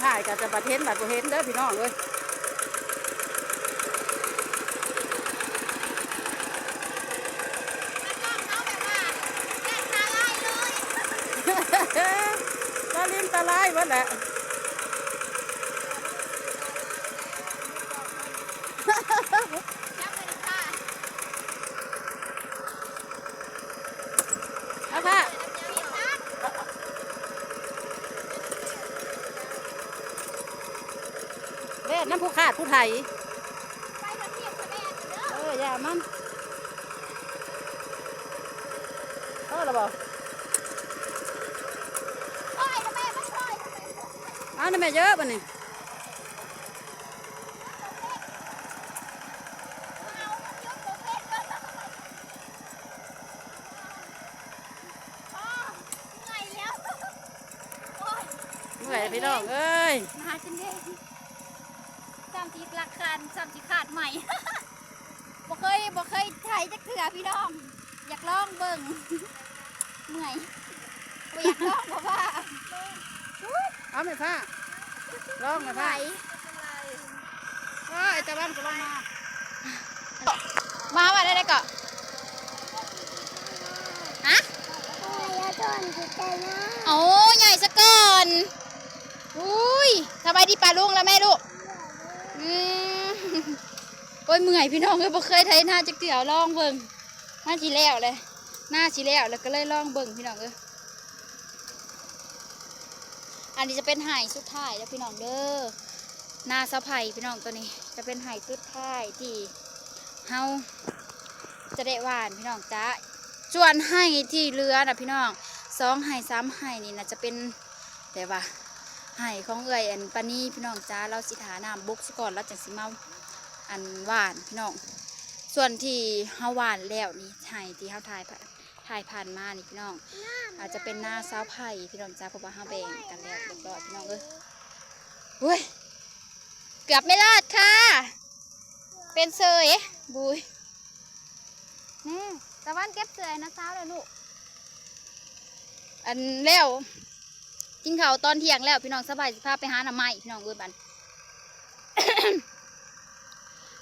ถ่ายกับจะประเทศแบบประเทศเด้อพี่น้องเลยตาลิ้นตาลายหมดแหละเอาค่ะเล่นน้ำผู้ขาดผู้ไทยอย่ามันเราบอกเอาเนี่ยแม่เยอะป่ะนี่เมื่อยพี่น้องเอ้ยมาจนเด้จำจีกลักคันจำจีขาดใหม่บ่เคยไถจักเถื่อพี่น้องอยากลองเบิ่งเมื่อยบ่อยากลองเพราะว่าเอาไหมผ้าลองไหมผ้าไอ้ตะวันก็ลองมาว่าได้ก่อนฮะโอ้ใหญ่ซะก่อนอุ้ยสบายดีป่าลุงแล้วแม่ลูกโอ้ยเมื่อยพี่น้องเลยบ่เคยไถหน้าจักเถื่อลองเบิ่งหน้าชีแล้วเลยหน้าชีแล้วก็เลยลองเบิ่งพี่น้องอันนี้จะเป็นไห่สุดท้ายแล้วพี่น้องเด้อหน้าสะไผ่พี่น้องตัวนี้จะเป็นไห่สุดท้ายที่เฮาจะได้หวานพี่น้องจ้าส่วนไห่ที่เหลือนะพี่น้อง2 ไห่ 3 ไห่นี่นะจะเป็นแต่ว่าไห่ของเอื่อยอันปานี่พี่น้องจ้าเราสิถาน้ำบุกซะก่อนแล้วจังสิมาอันหวานพี่น้องส่วนที่เฮาหวานแล้วนี่ไห่ที่เฮาถ่ายผ่านมานี่พี่น้องอาจจะเป็นหน้าสาวไผ่พี่น้องจ้าเพราะว่าเฮาแบ่งกันแล้วเรียบร้อยพี่น้องเฮ้ยเกือบไม่รอดค่ะเป็นเสยบุยนี่ตะวันเก็บเสยนะสาวเลยลูกอันแล้วกินข้าวตอนเที่ยงแล้วพี่น้องสบายสิพาไปหาหน่อไม้พี่น้องบัน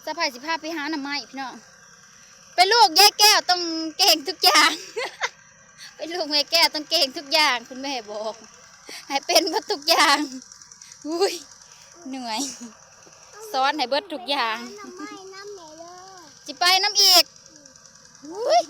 สบายสิพาไปหาหน่อไม้พี่น้องเป็นลูกยายแก้วต้องเก่งทุกอย่าง เป็นลูกแม่แก้วต้องเก่งทุกอย่างคุณแม่บอกให้เป็นหมดทุกอย่างอุ้ยเหนื่อยซ้อนให้เบิดทุกอย่างจิไปน้ำอีกอุ้ย